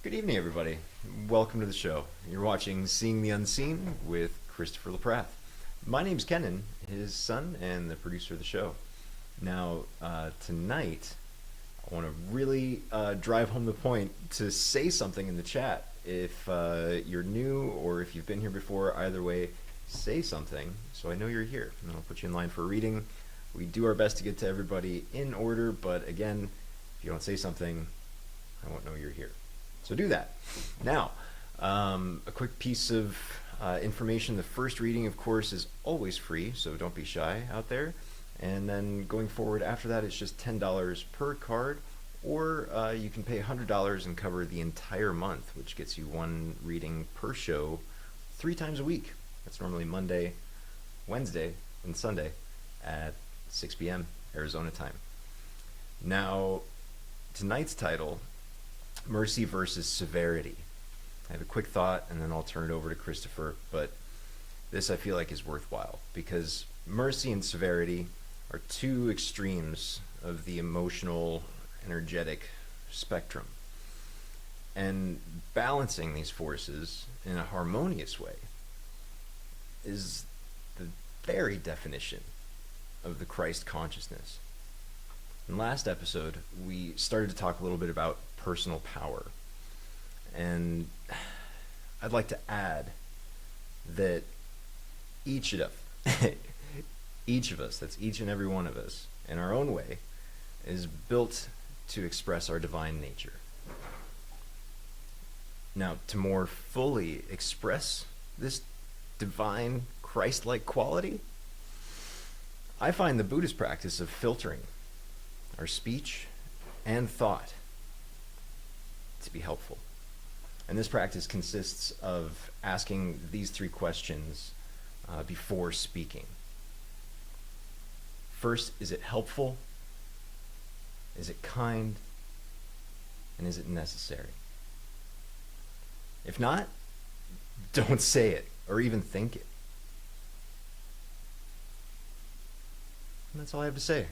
Good evening, everybody. Welcome to the show. You're watching Seeing the Unseen with Christopher LaPrath. My name's Kenan, his son, and the producer of the show. Now, tonight, I want to really drive home the point to say something in the chat. If you're new or if you've been here before, either way, say something so I know you're here. And I'll put you in line for a reading. We do our best to get to everybody in order, but again, if you don't say something, I won't know you're here. So do that. Now, a quick piece of information. The first reading, of course, is always free, so don't be shy out there. And then going forward after that, it's just $10 per card, or you can pay $100 and cover the entire month, which gets you one reading per show 3 times a week. That's normally Monday, Wednesday, and Sunday at 6 p.m. Arizona time. Now, tonight's title, Mercy versus Severity. I have a quick thought and then I'll turn it over to Christopher, but this I feel like is worthwhile because mercy and severity are two extremes of the emotional, energetic spectrum. And balancing these forces in a harmonious way is the very definition of the Christ consciousness. In the last episode, we started to talk a little bit about personal power. And I'd like to add that each of us, that's each and every one of us, in our own way, is built to express our divine nature. Now, to more fully express this divine Christ-like quality, I find the Buddhist practice of filtering our speech and thought to be helpful. And this practice consists of asking these 3 questions before speaking. First, is it helpful? Is it kind? And is it necessary? If not, don't say it or even think it. And that's all I have to say.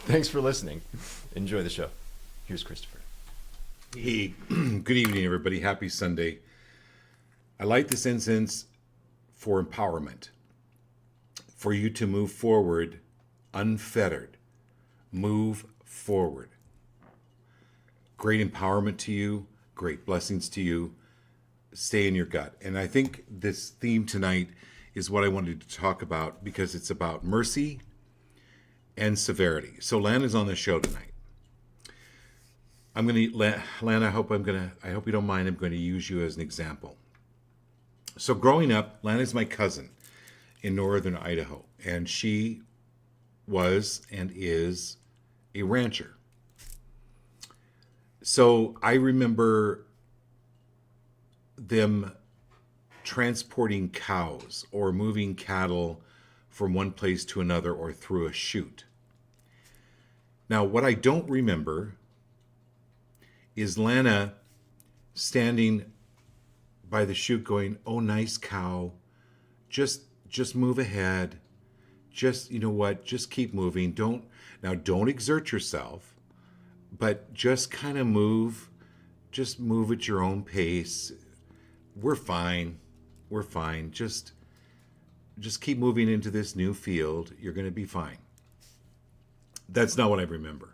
Thanks for listening. Enjoy the show. Here's Christopher. Hey, good evening, everybody. Happy Sunday. I light this incense for empowerment, for you to move forward unfettered. Move forward. Great empowerment to you, great blessings to you. Stay in your gut. And I think this theme tonight is what I wanted to talk about because it's about mercy and severity. So Lana's on the show tonight. Lana, I hope you don't mind. I'm going to use you as an example. So growing up, Lana's my cousin in northern Idaho, and she was and is a rancher. So I remember them transporting cows or moving cattle from one place to another or through a chute. Now, what I don't remember is Lana standing by the chute going, "Oh, nice cow. Just move ahead. Just, you know what? Just keep moving. Don't exert yourself, but just kind of move. Just move at your own pace. We're fine. We're fine. Just keep moving into this new field. You're going to be fine." That's not what I remember.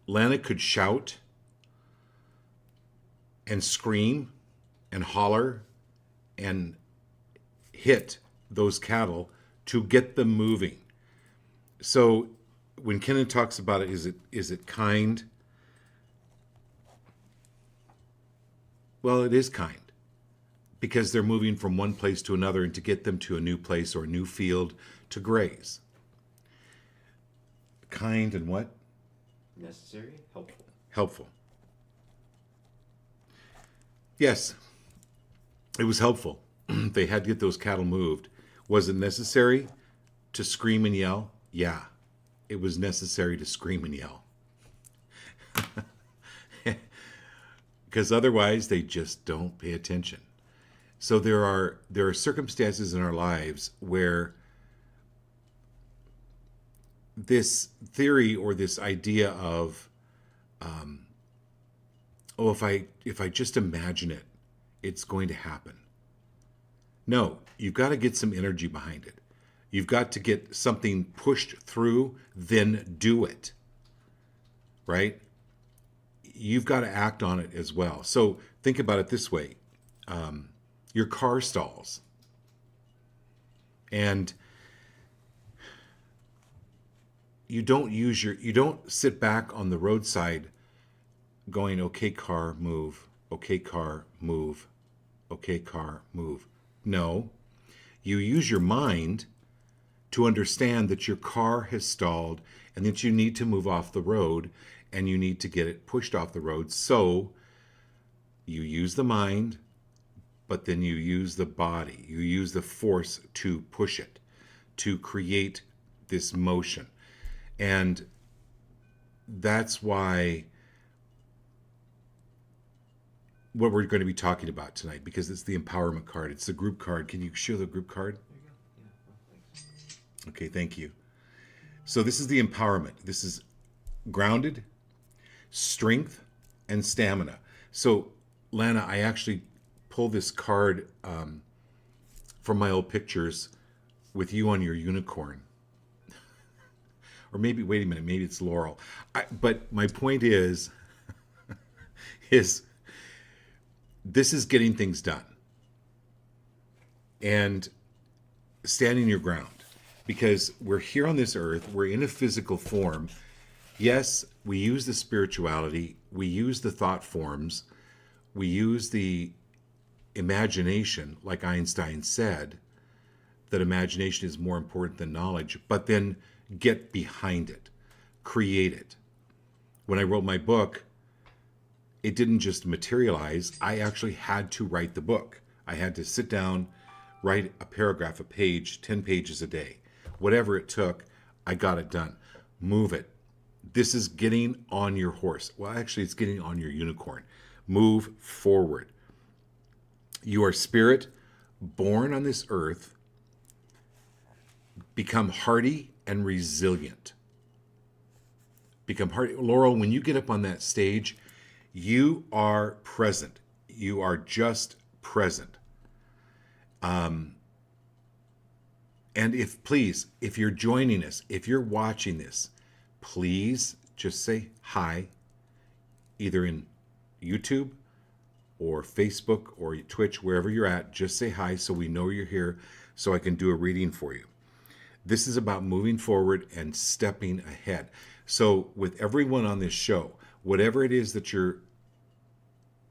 Lana could shout and scream and holler and hit those cattle to get them moving. So when Kenan talks about it, is it kind? Well, it is kind because they're moving from one place to another and to get them to a new place or a new field to graze. Kind and what? Necessary, helpful. Helpful. Yes, it was helpful. They had to get those cattle moved. Was it necessary to scream and yell? Yeah, it was necessary to scream and yell. Because otherwise they just don't pay attention. So there are circumstances in our lives where this theory or this idea of oh, if I just imagine it, it's going to happen. No, you've got to get some energy behind it. You've got to get something pushed through, then do it. Right? You've got to act on it as well. So think about it this way. Your car stalls. And you don't sit back on the roadside going, okay, car, move. Okay, car, move. Okay, car, move. No. You use your mind to understand that your car has stalled and that you need to move off the road and you need to get it pushed off the road. So you use the mind, but then you use the body. You use the force to push it, to create this motion. And that's why what we're going to be talking about tonight, because it's the empowerment card. It's the group card. Can you show the group card? Okay, thank you. So this is the empowerment. This is grounded, strength, and stamina. So, Lana, I actually pulled this card from my old pictures with you on your unicorn. Or maybe, wait a minute, maybe it's Laurel. But my point is this is getting things done. And standing your ground. Because we're here on this earth, we're in a physical form. Yes, we use the spirituality, we use the thought forms, we use the imagination, like Einstein said, that imagination is more important than knowledge, but then get behind it, create it. When I wrote my book, it didn't just materialize, I actually had to write the book. I had to sit down, write a paragraph, a page, 10 pages a day. Whatever it took, I got it done. Move it. This is getting on your horse. Well, actually, it's getting on your unicorn. Move forward. You are spirit, born on this earth. Become hardy and resilient. Become hardy. Laurel, when you get up on that stage, you are present. You are just present. And if you're joining us, if you're watching this, please just say hi, either in YouTube or Facebook or Twitch, wherever you're at. Just say hi so we know you're here, so I can do a reading for you. This is about moving forward and stepping ahead. So with everyone on this show, whatever it is that you're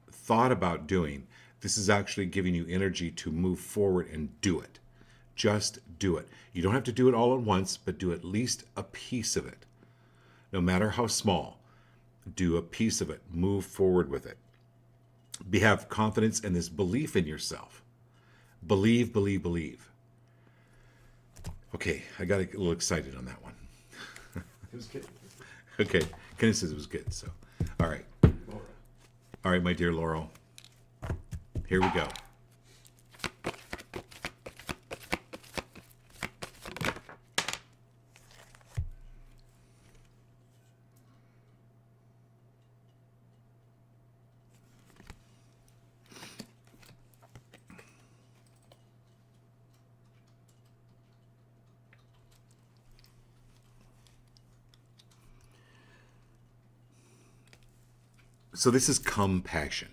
thought about doing, this is actually giving you energy to move forward and do it. Just do it. You don't have to do it all at once, but do at least a piece of it. No matter how small, do a piece of it. Move forward with it. Have confidence and this belief in yourself. Believe, believe, believe. Okay, I got a little excited on that one. It was good. Okay, Kenneth says it was good, so. All right. Laurel. All right, my dear Laurel. Here we go. So this is compassion.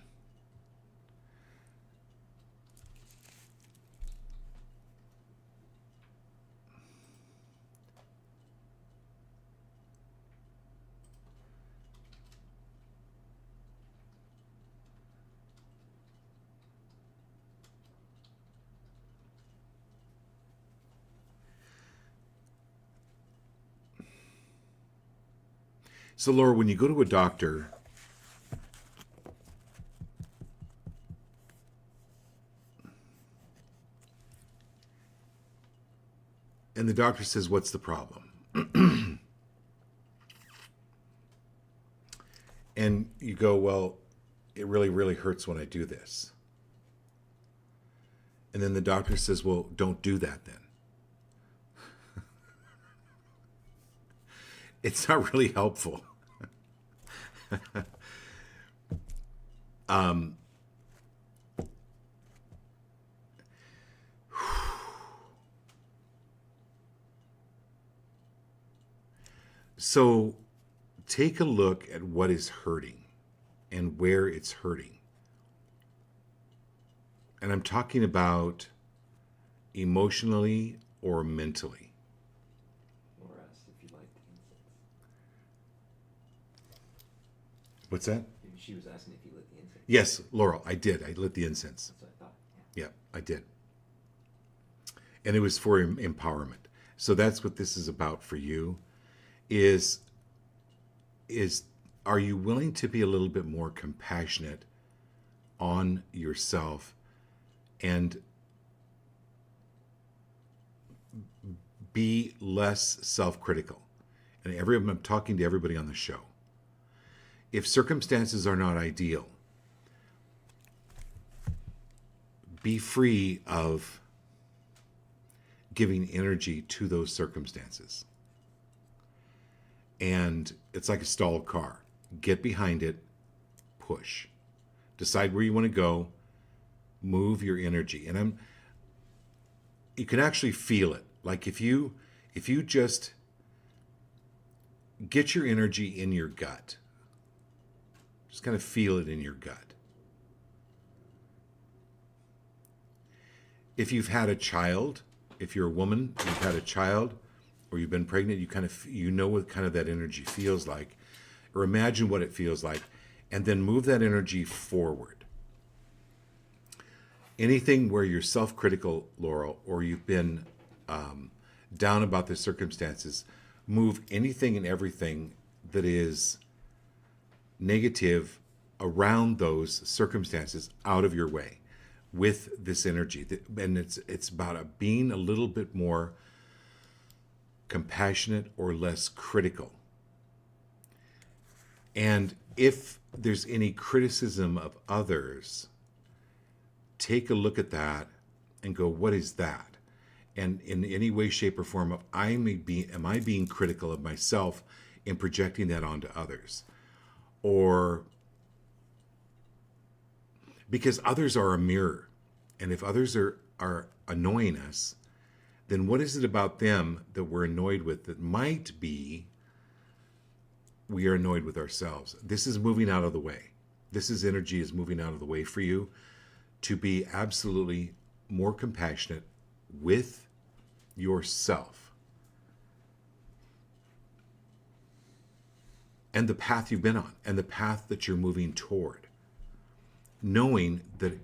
So Laura, when you go to a doctor, and the doctor says, what's the problem? And you go, well, it really, really hurts when I do this. And then the doctor says, well, don't do that then. It's not really helpful. So take a look at what is hurting and where it's hurting. And I'm talking about emotionally or mentally. Laura asked if you liked the incense. What's that? She was asking if you lit the incense. Yes, Laurel, I did. I lit the incense. That's what I thought. Yeah, I did. And it was for empowerment. So that's what this is about for you. Is are you willing to be a little bit more compassionate on yourself and be less self-critical? And I'm talking to everybody on the show. If circumstances are not ideal, be free of giving energy to those circumstances. And it's like a stalled car. Get behind it, push. Decide where you want to go, move your energy. And you can actually feel it. Like if you just get your energy in your gut, just kind of feel it in your gut. If you've had a child, if you're a woman, you've had a child, or you've been pregnant, you know what kind of that energy feels like, or imagine what it feels like, and then move that energy forward. Anything where you're self-critical, Laurel, or you've been down about the circumstances, move anything and everything that is negative around those circumstances out of your way with this energy. And it's about being a little bit more compassionate or less critical. And if there's any criticism of others, take a look at that and go, what is that? And in any way, shape, or form, am I being critical of myself in projecting that onto others? Or because others are a mirror, and if others are annoying us, then what is it about them that we're annoyed with that might be we are annoyed with ourselves? This is moving out of the way. Energy is moving out of the way for you to be absolutely more compassionate with yourself and the path you've been on and the path that you're moving toward, knowing that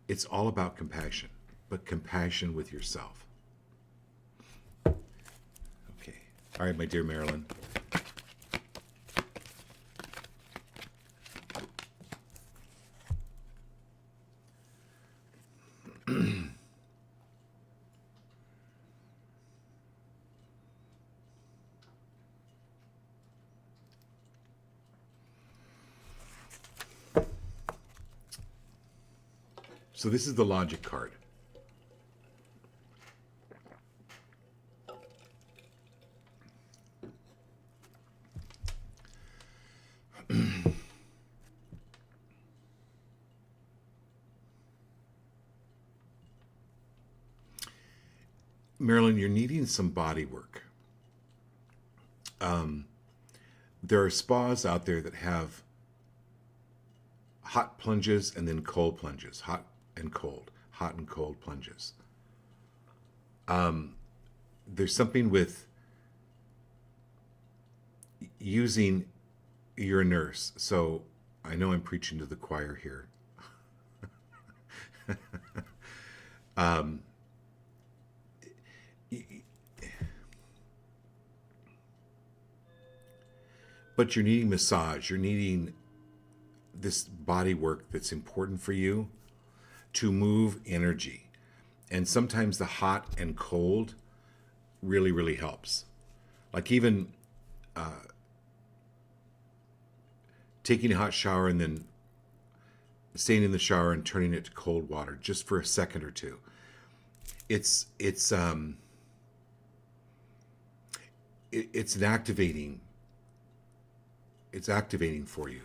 it's all about compassion, but compassion with yourself. Okay. All right, my dear Marilyn. So this is the logic card. Marilyn, you're needing some body work. There are spas out there that have hot plunges and then cold plunges, hot and cold plunges. There's something with using, you're a nurse, so I know I'm preaching to the choir here. But you're needing massage, you're needing this body work that's important for you to move energy. And sometimes the hot and cold really, really helps. Like even taking a hot shower and then staying in the shower and turning it to cold water just for a second or two. It's an activating. It's activating for you.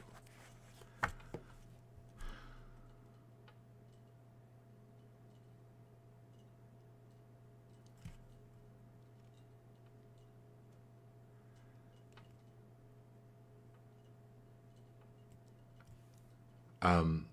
Um,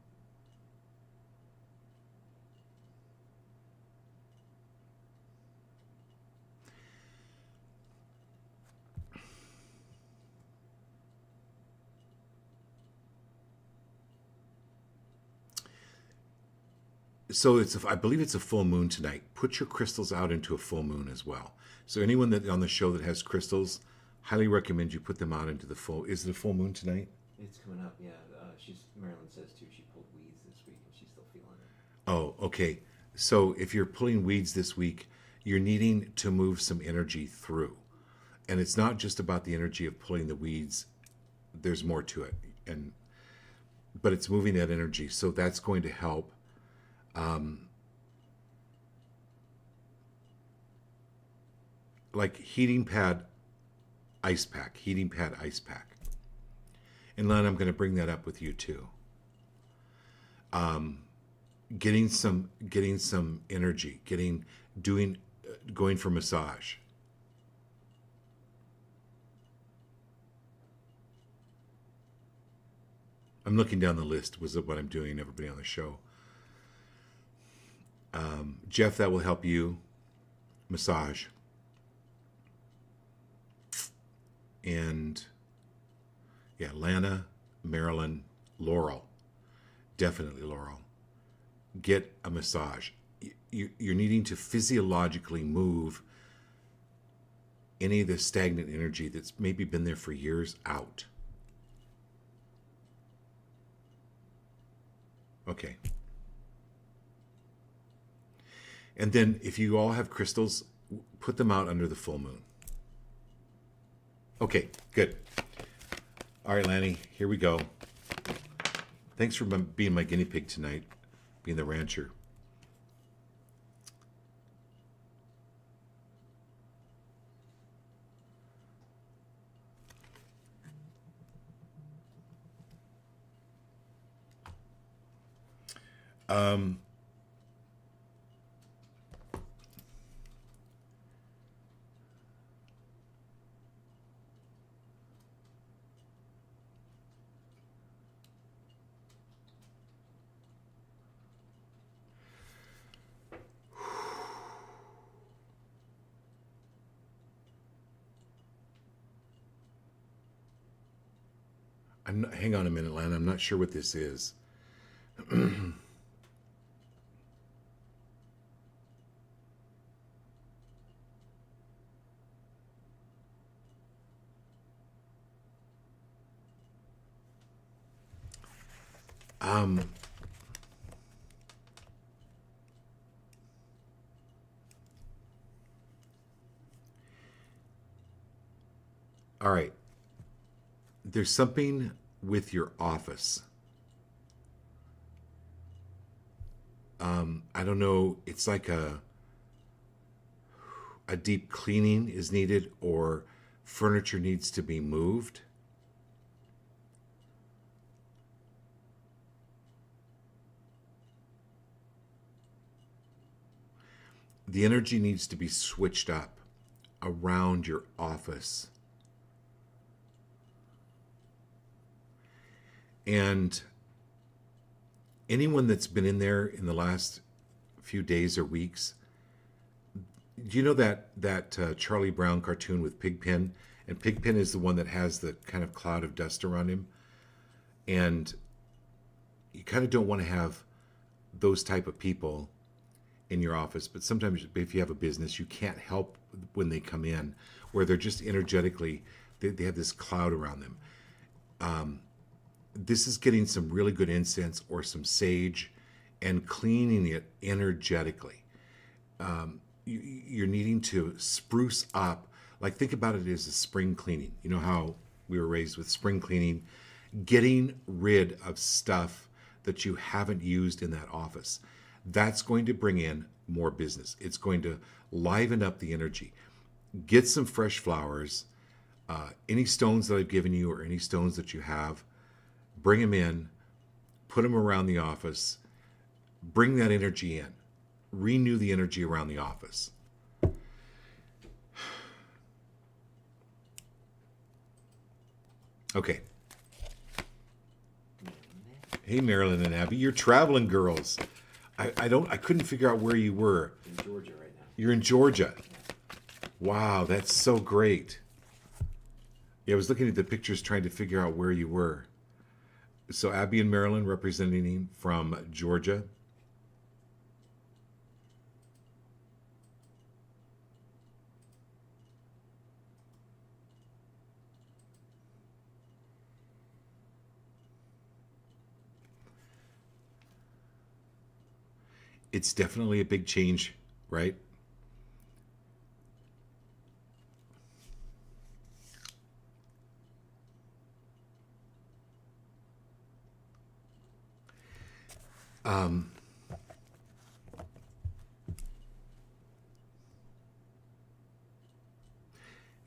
so I believe it's a full moon tonight. Put your crystals out into a full moon as well. So anyone that on the show that has crystals, highly recommend you put them out into the full. Is it a full moon tonight? It's coming up, yeah. Marilyn says too, she pulled weeds this week and she's still feeling it. Oh, okay. So if you're pulling weeds this week, you're needing to move some energy through. And it's not just about the energy of pulling the weeds. There's more to it. But it's moving that energy. So that's going to help. Like heating pad ice pack. And Len, I'm going to bring that up with you too. Getting some energy, going for massage. I'm looking down the list. Was it what I'm doing? Everybody on the show. Jeff, that will help you. Massage. And yeah, Lana, Marilyn, Laurel. Definitely Laurel. Get a massage. You're needing to physiologically move any of the stagnant energy that's maybe been there for years out. Okay. And then if you all have crystals, put them out under the full moon. Okay, good. All right, Lanny, here we go. Thanks for being my guinea pig tonight, being the rancher. Hang on a minute, Lana. I'm not sure what this is. All right. There's something with your office. I don't know. It's like a deep cleaning is needed, or furniture needs to be moved. The energy needs to be switched up around your office. And anyone that's been in there in the last few days or weeks, do you know that Charlie Brown cartoon with Pigpen? And Pigpen is the one that has the kind of cloud of dust around him. And you kind of don't want to have those type of people in your office. But sometimes if you have a business, you can't help when they come in, where they're just energetically, they have this cloud around them. This is getting some really good incense or some sage and cleaning it energetically. You're needing to spruce up. Like, think about it as a spring cleaning. You know how we were raised with spring cleaning, getting rid of stuff that you haven't used in that office. That's going to bring in more business. It's going to liven up the energy. Get some fresh flowers. Any stones that I've given you or any stones that you have, bring them in, put them around the office, bring that energy in, renew the energy around the office. Okay. Hey, Marilyn and Abby, you're traveling girls. I couldn't figure out where you were. In Georgia right now. You're in Georgia. Wow, that's so great. Yeah, I was looking at the pictures trying to figure out where you were. So Abby and Marilyn representing from Georgia. It's definitely a big change, right?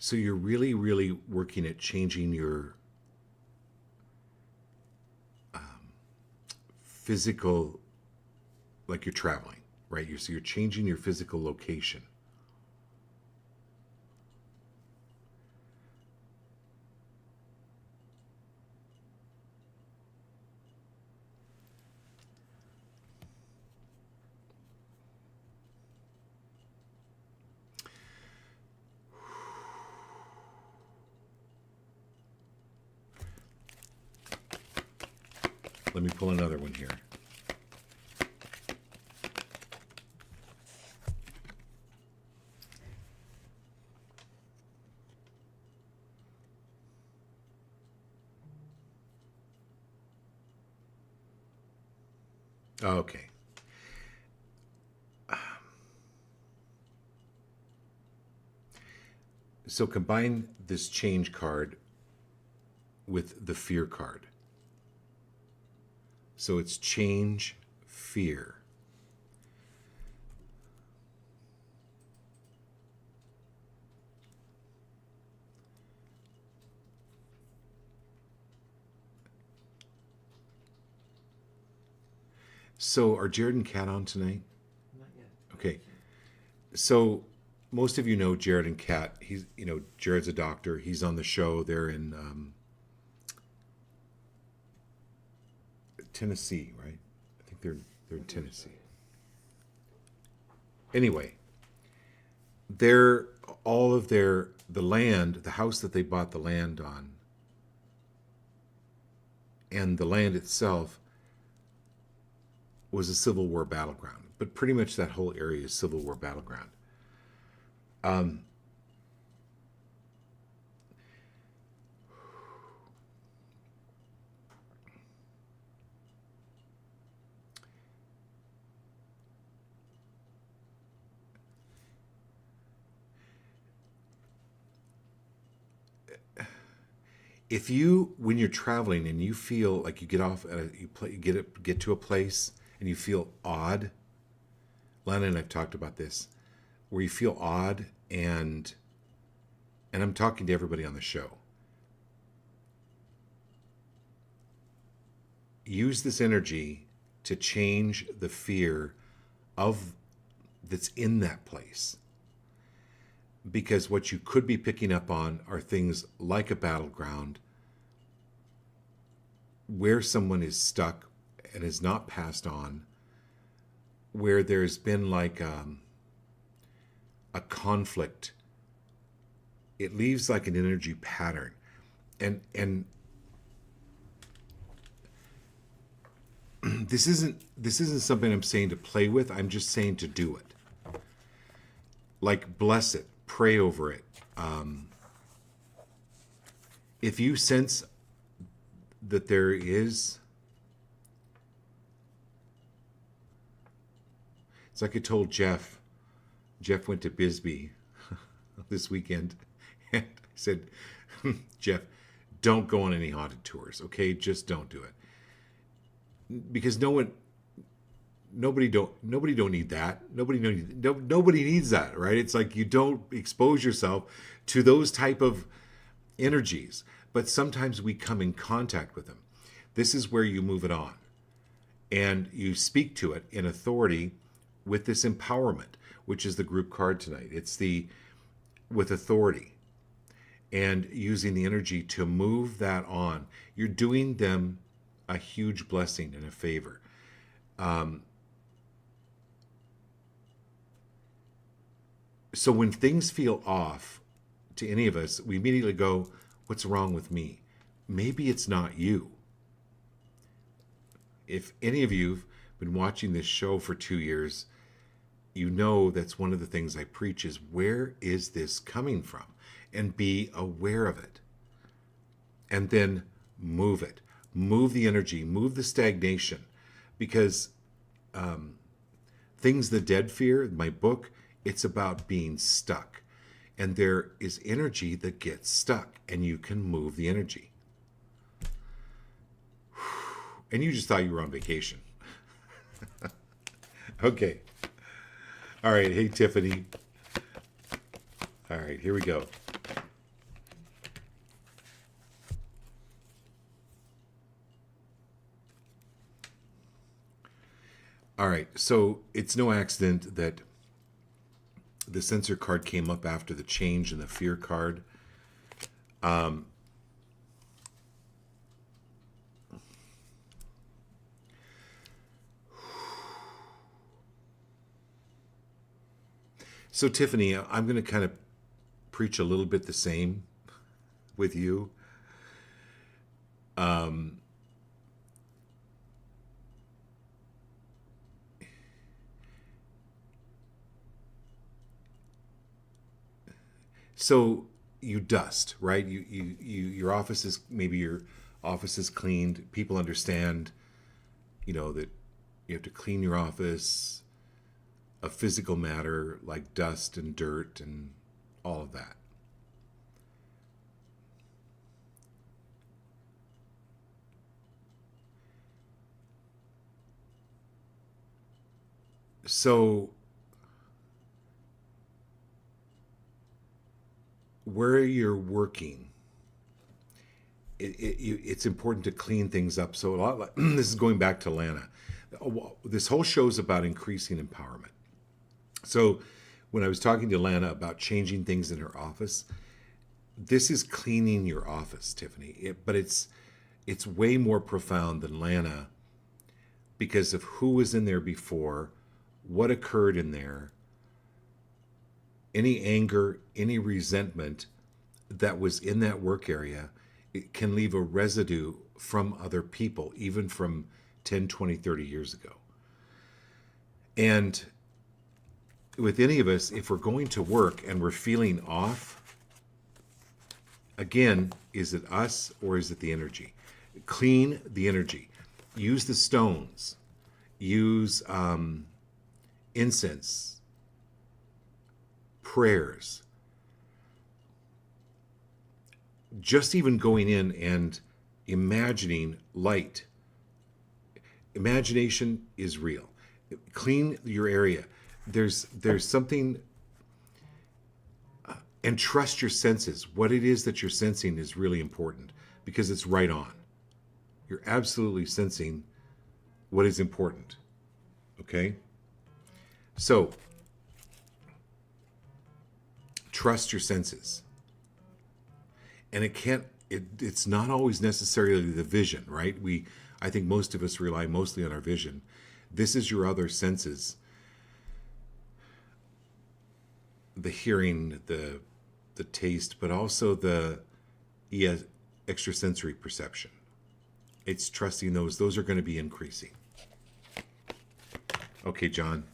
So you're really, really working at changing your physical, like you're traveling, right? So you're changing your physical location. Let me pull another one here. Okay. So combine this change card with the fear card. So it's change, fear. So are Jared and Kat on tonight? Not yet. Okay. So most of you know Jared and Kat. Jared's a doctor. He's on the show. They're in Tennessee, right? I think they're in Tennessee. Anyway, the land, the house that they bought the land on, and the land itself was a Civil War battleground. But pretty much that whole area is Civil War battleground. If you, when you're traveling and you feel like you get off, get to a place and you feel odd, Lana and I've talked about this, where you feel odd, and I'm talking to everybody on the show. Use this energy to change the fear of that's in that place. Because what you could be picking up on are things like a battleground where someone is stuck and is not passed on, where there's been like a conflict. It leaves like an energy pattern. And this isn't something I'm saying to play with. I'm just saying to do it. Like, bless it, pray over it. If you sense that there is, it's like I told Jeff. Jeff went to Bisbee this weekend, and I said, Jeff, don't go on any haunted tours, okay? Just don't do it, because nobody don't need that. Nobody needs that, right? It's like you don't expose yourself to those type of energies, but sometimes we come in contact with them. This is where you move it on, and you speak to it in authority with this empowerment, which is the group card tonight. It's with authority and using the energy to move that on. You're doing them a huge blessing and a favor. Um, so when things feel off to any of us, we immediately go, what's wrong with me? Maybe it's not you. If any of you've been watching this show for 2 years, you know that's one of the things I preach is, where is this coming from? And be aware of it. And then move it. Move the energy, move the stagnation. Because Things the Dead Fear, my book, it's about being stuck. And there is energy that gets stuck, and you can move the energy. And you just thought you were on vacation. Okay. All right. Hey, Tiffany. All right, here we go. All right, so it's no accident that the sensor card came up after the change in the fear card. So Tiffany, I'm going to kind of preach a little bit the same with you. So you dust, right? Your office is, maybe your office is cleaned. People understand, that you have to clean your office, a physical matter like dust and dirt and all of that. So where you're working, it's important to clean things up. So a lot like, this is going back to Lana. This whole show is about increasing empowerment. So when I was talking to Lana about changing things in her office, this is cleaning your office, Tiffany. But it's way more profound than Lana, because of who was in there before, what occurred in there, any anger, any resentment that was in that work area. It can leave a residue from other people, even from 10, 20, 30 years ago. And with any of us, if we're going to work and we're feeling off, again, is it us or is it the energy? Clean the energy. Use the stones. Use incense, prayers. Just even going in and imagining light. Imagination is real. Clean your area. There's something, and trust your senses. What it is that you're sensing is really important, because it's right on. You're absolutely sensing what is important. Okay? So, trust your senses. And it's not always necessarily the vision, right? I think most of us rely mostly on our vision. This is your other senses. The hearing, the taste, but also the extrasensory perception. It's trusting those. Those are going to be increasing. Okay, John.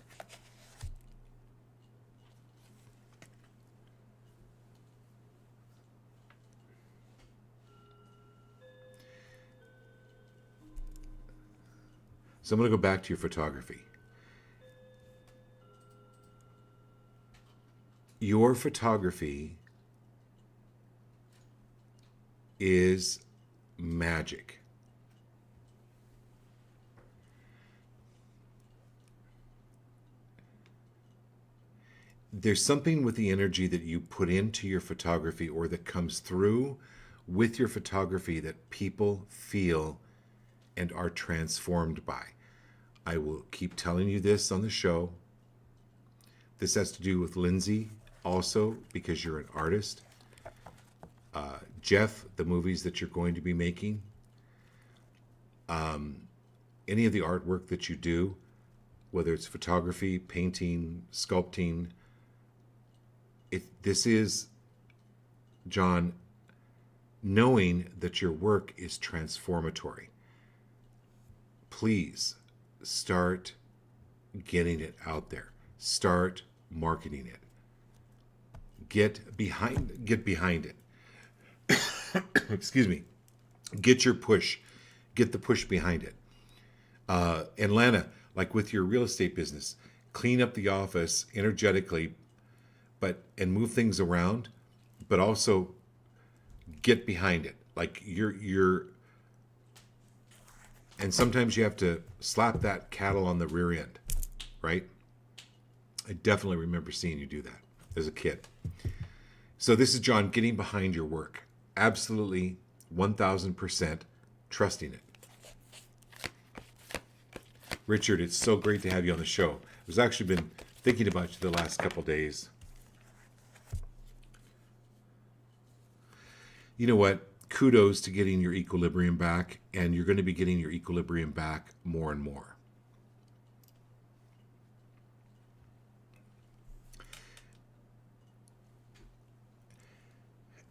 So I'm going to go back to your photography. Your photography is magic. There's something with the energy that you put into your photography, or that comes through with your photography, that people feel and are transformed by. I will keep telling you this on the show. This has to do with Lindsay also, because you're an artist. Jeff, the movies that you're going to be making. Any of the artwork that you do, whether it's photography, painting, sculpting, this is, John, knowing that your work is transformatory. Please start getting it out there. Start marketing it. Get behind it. Excuse me. Get your push. Get the push behind it. And Lana, like with your real estate business, clean up the office energetically, and move things around, but also get behind it. Like and sometimes you have to slap that cattle on the rear end, right? I definitely remember seeing you do that as a kid. So this is John getting behind your work. Absolutely 1000% trusting it. Richard, it's so great to have you on the show. I've actually been thinking about you the last couple days. You know what? Kudos to getting your equilibrium back, and you're going to be getting your equilibrium back more and more.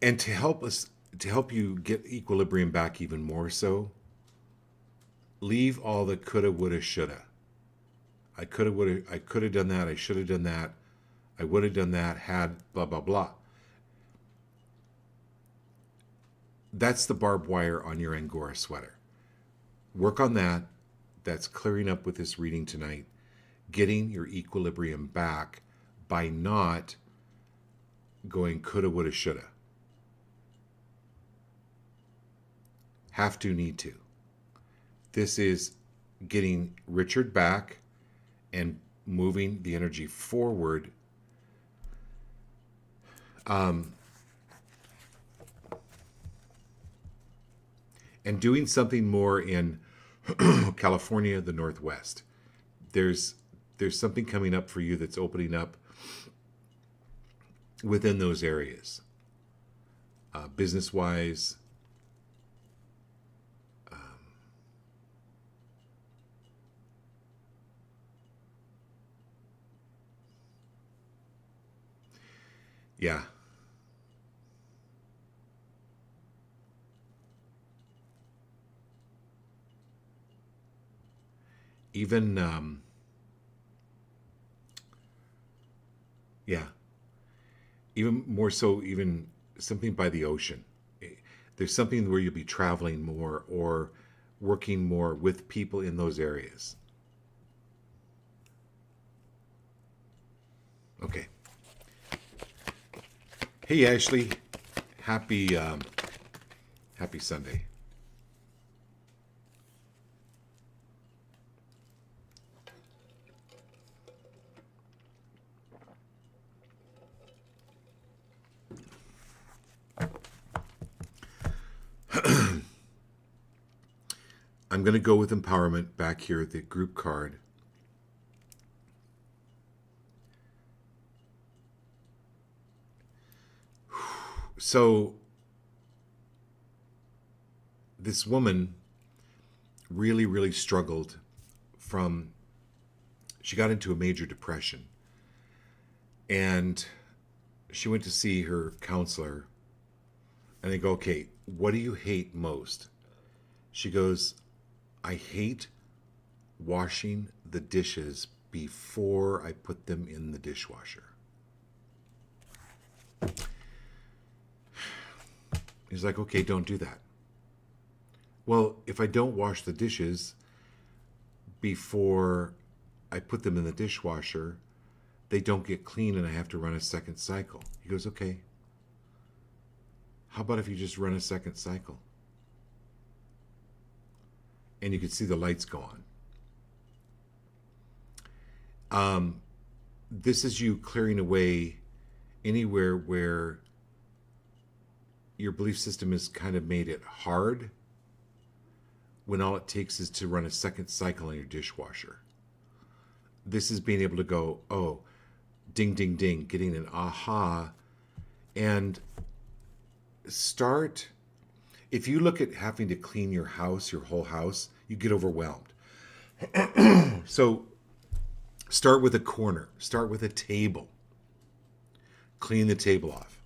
And to help you get equilibrium back even more so, leave all the coulda, woulda, shoulda. I could have done that. I should have done that. I would have done that, had blah, blah, blah. That's the barbed wire on your Angora sweater. Work on that. That's clearing up with this reading tonight. Getting your equilibrium back by not going coulda, woulda, shoulda. Have to, need to. This is getting Richard back and moving the energy forward. And doing something more in California, the Northwest. There's something coming up for you that's opening up within those areas. Business-wise, yeah. Even, yeah. Even more so, even something by the ocean. There's something where you'll be traveling more or working more with people in those areas. Okay. Hey, Ashley. Happy Sunday. I'm going to go with empowerment back here at the group card. So this woman really, really struggled she got into a major depression. And she went to see her counselor. And they go, okay, what do you hate most? She goes, I hate washing the dishes before I put them in the dishwasher. He's like, okay, don't do that. Well, if I don't wash the dishes before I put them in the dishwasher, they don't get clean and I have to run a second cycle. He goes, okay. How about if you just run a second cycle? And you can see the lights go on. This is you clearing away anywhere where your belief system has kind of made it hard when all it takes is to run a second cycle on your dishwasher. This is being able to go, oh, ding, ding, ding, getting an aha, and start. if you look at having to clean your house, your whole house, you get overwhelmed. So start with a corner, start with a table, clean the table off,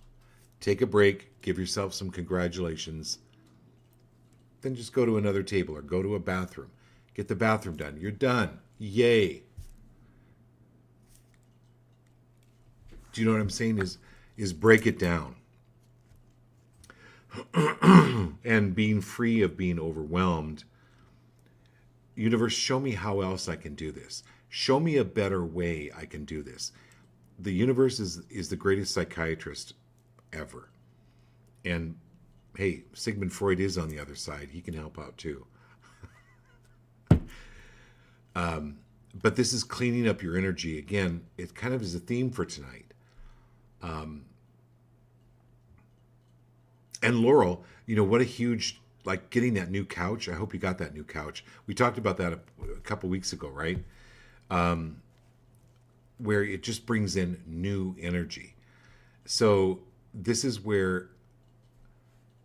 take a break, give yourself some congratulations, then just go to another table or go to a bathroom. Get the bathroom done. You're done. Yay. Do you know what I'm saying? Is break it down. And being free of being overwhelmed. Universe, show me how else I can do this. Show me a better way I can do this. The universe is the greatest psychiatrist ever. And hey, Sigmund Freud is on the other side. He can help out too. But this is cleaning up your energy. Again, it kind of is a theme for tonight. And Laurel, what a huge, like getting that new couch. I hope you got that new couch. We talked about that a couple weeks ago, right? Where it just brings in new energy. So this is where,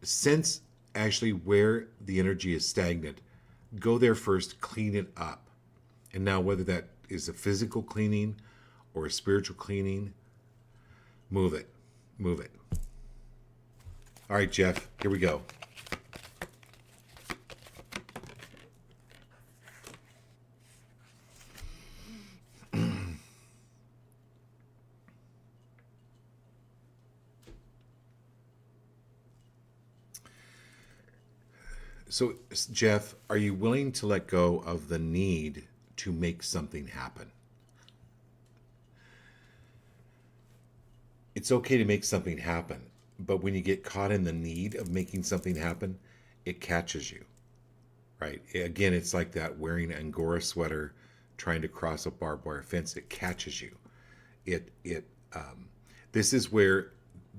sense actually where the energy is stagnant, go there first, clean it up. And now whether that is a physical cleaning or a spiritual cleaning, move it. Move it. All right, Jeff, here we go. So, Jeff, are you willing to let go of the need to make something happen? It's okay to make something happen, but when you get caught in the need of making something happen, it catches you, right? Again, it's like that wearing an Angora sweater, trying to cross a barbed wire fence. It catches you. This is where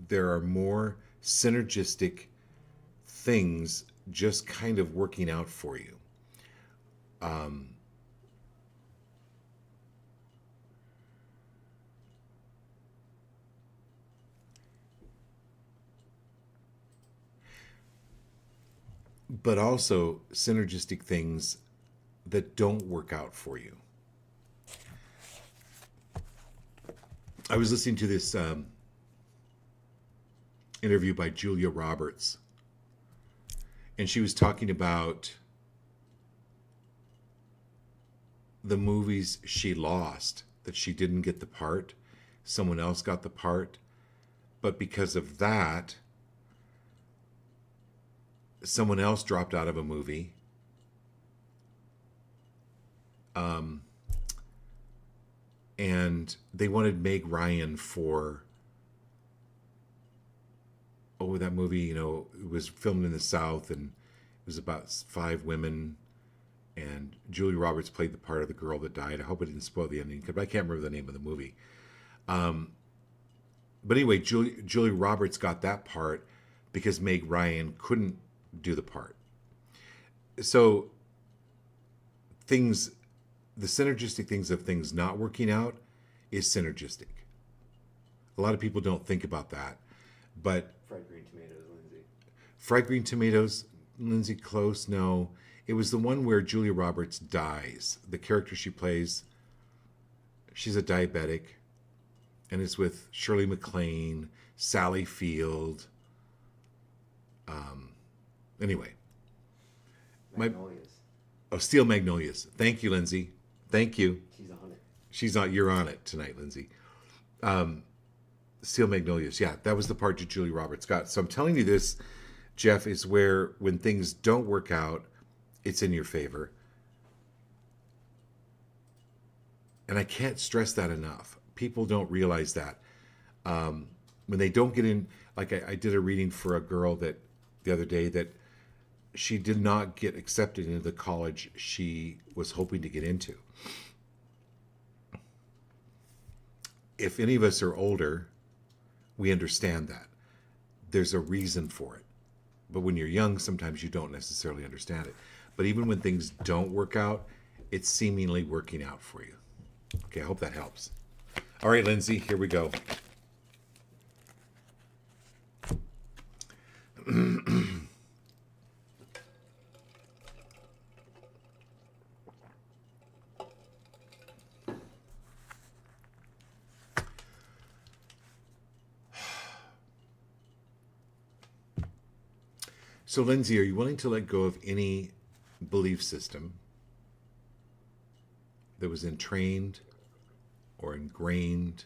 there are more synergistic things just kind of working out for you. But also synergistic things that don't work out for you. I was listening to this interview by Julia Roberts, and she was talking about the movies she lost, that she didn't get the part, someone else got the part, but because of that, someone else dropped out of a movie. And they wanted Meg Ryan for, that movie, it was filmed in the South and it was about 5 women. And Julia Roberts played the part of the girl that died. I hope I didn't spoil the ending because I can't remember the name of the movie. But anyway, Julia Roberts got that part because Meg Ryan couldn't do the part. So the synergistic things of things not working out is synergistic. A lot of people don't think about that, but Fried green tomatoes, Lindsay. Fried green tomatoes, Lindsay, close. No, it was the one where Julia Roberts dies. The character she plays, she's a diabetic, and it's with Shirley MacLaine, Sally Field. Anyway. Magnolias. Steel Magnolias. Thank you, Lindsay. Thank you. She's on it. You're on it tonight, Lindsay. Steel Magnolias. Yeah, that was the part that Julia Roberts got. So I'm telling you this, Jeff, is where when things don't work out, it's in your favor. And I can't stress that enough. People don't realize that. When they don't get in, like I did a reading for a girl that the other day that she did not get accepted into the college she was hoping to get into. If any of us are older, we understand that. There's a reason for it. But when you're young, sometimes you don't necessarily understand it. But even when things don't work out, it's seemingly working out for you. Okay, I hope that helps. All right, Lindsay, here we go. So, Lindsay, are you willing to let go of any belief system that was entrained or ingrained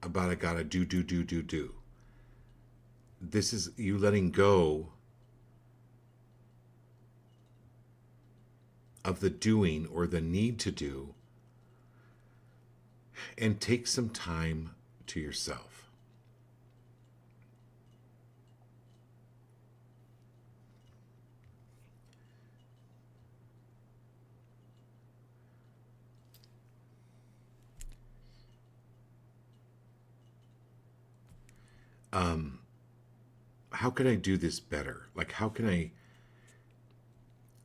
about I gotta do? This is you letting go of the doing or the need to do, and take some time to yourself. How can I do this better? Like, how can I?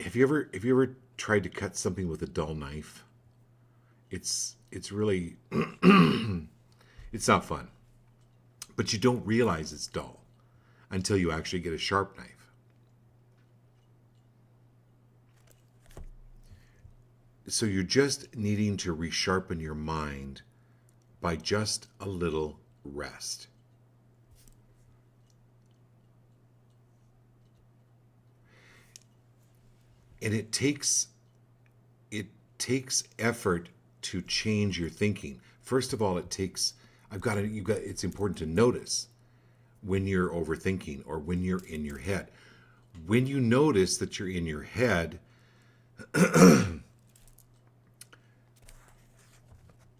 Have you ever tried to cut something with a dull knife? It's really it's not fun, but you don't realize it's dull until you actually get a sharp knife. So you're just needing to resharpen your mind by just a little rest. And it takes effort to change your thinking. First of all, it's important to notice when you're overthinking or when you're in your head. When you notice that you're in your head,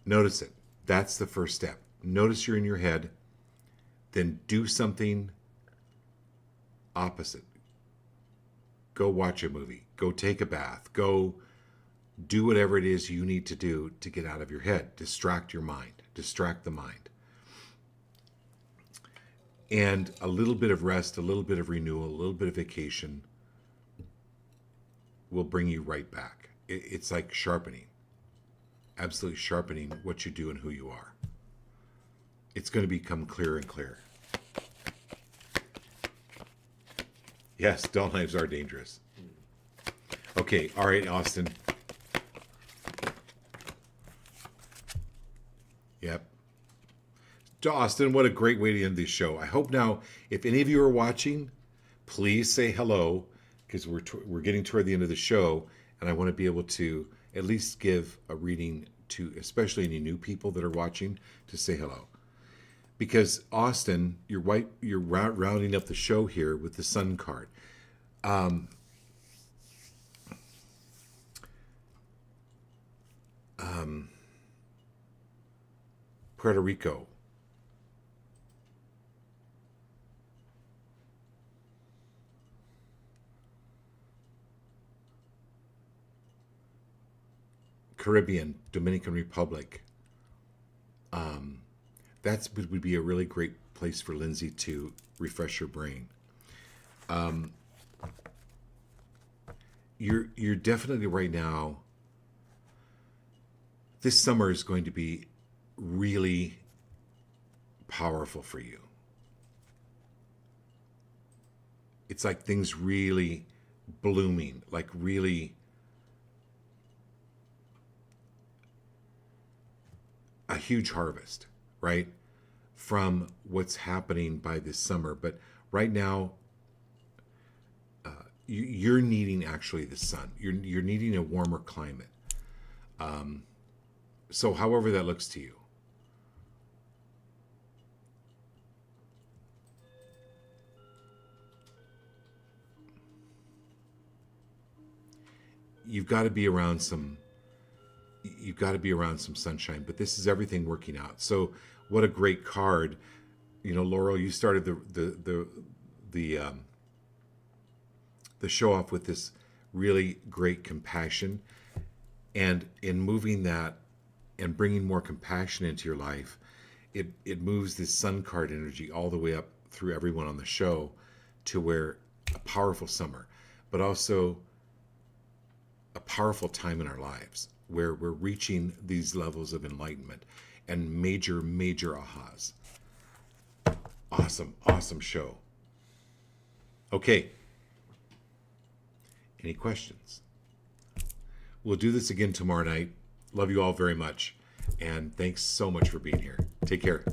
notice it. That's the first step. Notice you're in your head, then do something opposite. Go watch a movie. Go take a bath. Go do whatever it is you need to do to get out of your head. Distract your mind. Distract the mind. And a little bit of rest, a little bit of renewal, a little bit of vacation will bring you right back. It's like sharpening. Absolutely sharpening what you do and who you are. It's going to become clearer and clearer. Yes, dull knives are dangerous. Okay, all right, Austin. Yep. Austin, what a great way to end this show. I hope now, if any of you are watching, please say hello, because we're getting toward the end of the show, and I want to be able to at least give a reading to, especially any new people that are watching, to say hello. Because Austin, you're rounding up the show here with the Sun card. Puerto Rico. Caribbean, Dominican Republic. That would be a really great place for Lindsay to refresh her brain. You're definitely right now. This summer is going to be really powerful for you. It's like things really blooming, like really a huge harvest, right? From what's happening by this summer. But right now, you're needing actually the sun. You're needing a warmer climate. So however that looks to you. You've got to be around some sunshine, but this is everything working out. So what a great card. You know, Laurel, you started the show off with this really great compassion, and in moving that and bringing more compassion into your life, it moves this Sun card energy all the way up through everyone on the show to where a powerful summer, but also a powerful time in our lives where we're reaching these levels of enlightenment and major ahas. Awesome show. Okay. Any questions? We'll do this again tomorrow night. Love you all very much. And thanks so much for being here. Take care.